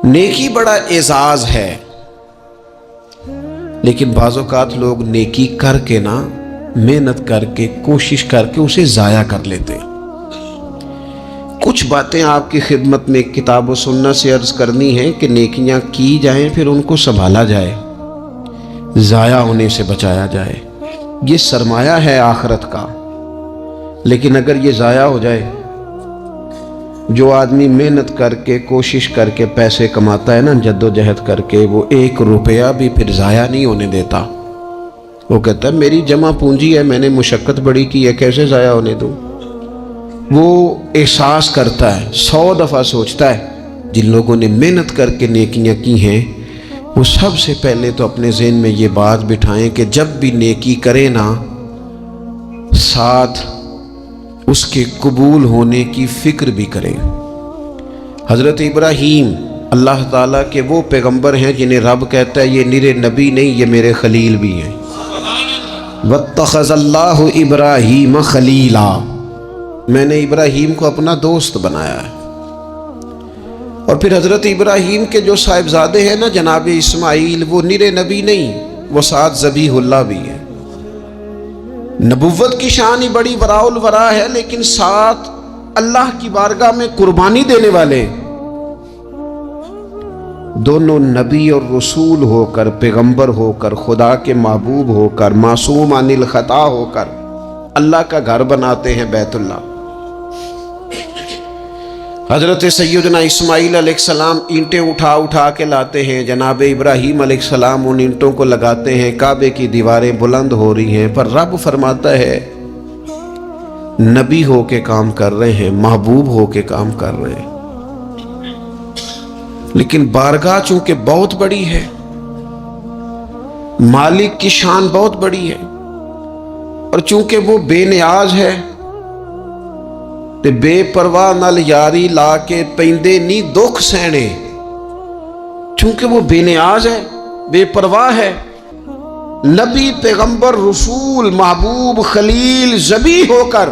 نیکی بڑا اعزاز ہے، لیکن بعض اوقات لوگ نیکی کر کے نا، محنت کر کے، کوشش کر کے اسے ضائع کر لیتے۔ کچھ باتیں آپ کی خدمت میں کتاب و سنت سے عرض کرنی ہے کہ نیکیاں کی جائیں، پھر ان کو سنبھالا جائے، ضائع ہونے سے بچایا جائے۔ یہ سرمایہ ہے آخرت کا، لیکن اگر یہ ضائع ہو جائے، جو آدمی محنت کر کے کوشش کر کے پیسے کماتا ہے نا، جد و جہد کر کے، وہ 1 روپیہ بھی پھر ضائع نہیں ہونے دیتا۔ وہ کہتا ہے میری جمع پونجی ہے، میں نے مشقت بڑی کی ہے، کیسے ضائع ہونے دوں؟ وہ احساس کرتا ہے، 100 دفعہ سوچتا ہے۔ جن لوگوں نے محنت کر کے نیکیاں کی ہیں، وہ سب سے پہلے تو اپنے ذہن میں یہ بات بٹھائیں کہ جب بھی نیکی کریں نا، ساتھ اس کے قبول ہونے کی فکر بھی کریں۔ حضرت ابراہیم اللہ تعالیٰ کے وہ پیغمبر ہیں جنہیں رب کہتا ہے یہ نرے نبی نہیں، یہ میرے خلیل بھی ہیں۔ وَاتَّخَذَ اللَّهُ إِبْرَاهِيمَ خَلِيلًا، میں نے ابراہیم کو اپنا دوست بنایا ہے۔ اور پھر حضرت ابراہیم کے جو صاحبزادے ہیں نا جناب اسماعیل، وہ نرے نبی نہیں، وہ ساتھ ذبیح اللہ بھی ہیں۔ نبوت کی شان ہی بڑی وراء الورا ہے، لیکن ساتھ اللہ کی بارگاہ میں قربانی دینے والے، دونوں نبی اور رسول ہو کر، پیغمبر ہو کر، خدا کے محبوب ہو کر، معصوم عن الخطا ہو کر اللہ کا گھر بناتے ہیں، بیت اللہ۔ حضرت سیدنا اسماعیل علیہ السلام اینٹیں اٹھا اٹھا کے لاتے ہیں، جناب ابراہیم علیہ السلام ان اینٹوں کو لگاتے ہیں، کعبے کی دیواریں بلند ہو رہی ہیں، پر رب فرماتا ہے نبی ہو کے کام کر رہے ہیں، محبوب ہو کے کام کر رہے ہیں، لیکن بارگاہ چونکہ بہت بڑی ہے، مالک کی شان بہت بڑی ہے، اور چونکہ وہ بے نیاز ہے تے بے پرواہ نال یاری لا کے پیندے نی دکھ سہنے، چونکہ وہ بے نیاز ہے، بے پرواہ ہے، نبی، پیغمبر، رسول، محبوب، خلیل، ذبیح ہو کر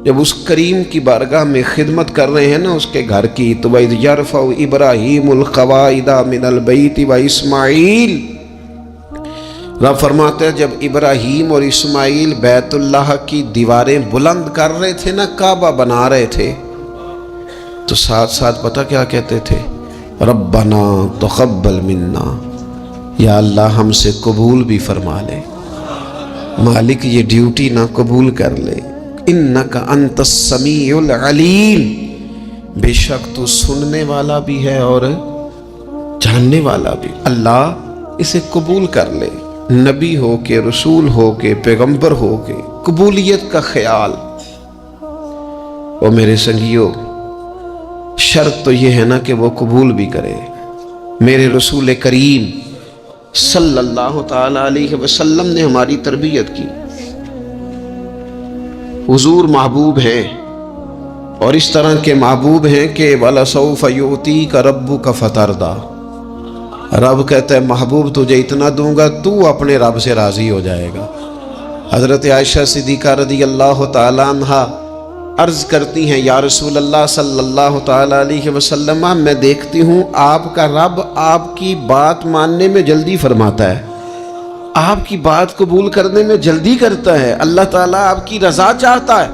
جب اس کریم کی بارگاہ میں خدمت کر رہے ہیں نا اس کے گھر کی، تو وَإِذْ يَرْفَعُ إِبْرَاهِيمُ الْقَوَاعِدَ مِنَ الْبَيْتِ وَإِسْمَاعِيلُ، رب فرماتے ہیں جب ابراہیم اور اسماعیل بیت اللہ کی دیواریں بلند کر رہے تھے نا، کعبہ بنا رہے تھے، تو ساتھ ساتھ پتہ کیا کہتے تھے؟ ربنا تقبل منا، یا اللہ ہم سے قبول بھی فرما لے، مالک یہ ڈیوٹی نہ قبول کر لے، انک انت السمیع العلیم، بے شک تو سننے والا بھی ہے اور جاننے والا بھی، اللہ اسے قبول کر لے، نبی ہو کے، رسول ہو کے، پیغمبر ہو کے، قبولیت کا خیال۔ اور میرے سنگیو، شرط تو یہ ہے نا کہ وہ قبول بھی کرے۔ میرے رسول کریم صلی اللہ تعالی علیہ وسلم نے ہماری تربیت کی، حضور محبوب ہیں، اور اس طرح کے محبوب ہیں کہ وَلَسَوْفَ يُؤْتِيكَ رَبُّكَ فَتَرْضَىٰ، رب کہتا ہے محبوب تجھے اتنا دوں گا تو اپنے رب سے راضی ہو جائے گا۔ حضرت عائشہ صدیقہ رضی اللہ تعالیٰ عنہ عرض کرتی ہیں یا رسول اللہ صلی اللہ تعالیٰ علیہ وسلم، میں دیکھتی ہوں آپ کا رب آپ کی بات ماننے میں جلدی فرماتا ہے، آپ کی بات قبول کرنے میں جلدی کرتا ہے، اللہ تعالیٰ آپ کی رضا چاہتا ہے،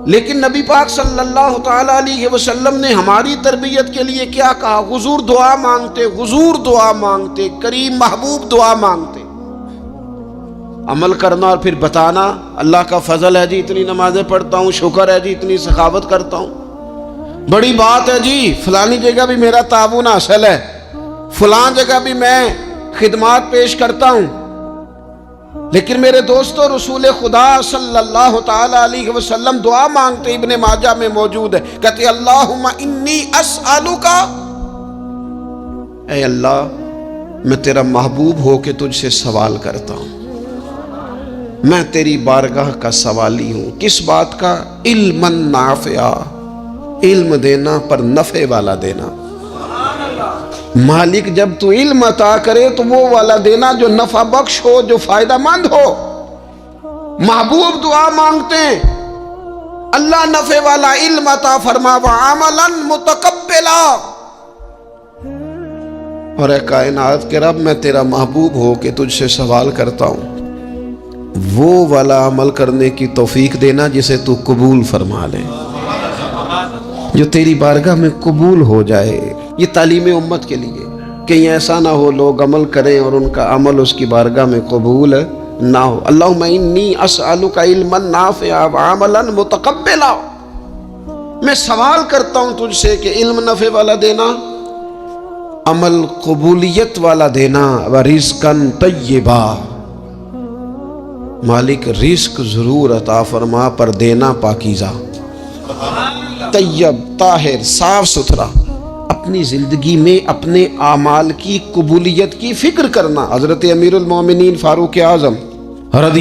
لیکن نبی پاک صلی اللہ تعالیٰ علیہ وسلم نے ہماری تربیت کے لیے کیا کہا؟ حضور دعا مانگتے، حضور دعا مانگتے، کریم محبوب دعا مانگتے، عمل کرنا اور پھر بتانا اللہ کا فضل ہے جی اتنی نمازیں پڑھتا ہوں، شکر ہے جی اتنی سخاوت کرتا ہوں، بڑی بات ہے جی فلانی جگہ بھی میرا تعاون حاصل ہے، فلان جگہ بھی میں خدمات پیش کرتا ہوں، لیکن میرے دوستو رسول خدا صلی اللہ تعالی علیہ وسلم دعا مانگتے، ابن ماجہ میں موجود ہے، کہتے اللہم انی اسألوکا، اے اللہ میں تیرا محبوب ہو کے تجھ سے سوال کرتا ہوں، میں تیری بارگاہ کا سوالی ہوں، کس بات کا؟ علم نافعہ، علم دینا پر نفع والا دینا، مالک جب تو علم عطا کرے تو وہ والا دینا جو نفع بخش ہو، جو فائدہ مند ہو۔ محبوب دعا مانگتے ہیں اللہ نفع والا علم عطا فرما، وعملا متقبلا، اور اے کائنات کے رب میں تیرا محبوب ہو کے تجھ سے سوال کرتا ہوں وہ والا عمل کرنے کی توفیق دینا جسے تو قبول فرما لے، جو تیری بارگاہ میں قبول ہو جائے۔ یہ تعلیم امت کے لیے، کہیں ایسا نہ ہو لوگ عمل کریں اور ان کا عمل اس کی بارگاہ میں قبول نہ ہو۔ اللہم انی اسألک علما نافعا وعملا متقبلا، میں سوال کرتا ہوں تجھ سے کہ علم نفع والا دینا، عمل قبولیت والا دینا، ورزقا طیبا، مالک رزق ضرور عطا فرما پر دینا پاکیزہ، طیب، طاہر، صاف ستھرا۔ اپنی زندگی میں اپنے اعمال کی قبولیت کی فکر کرنا۔ حضرت امیر المومنین فاروق اعظم رضی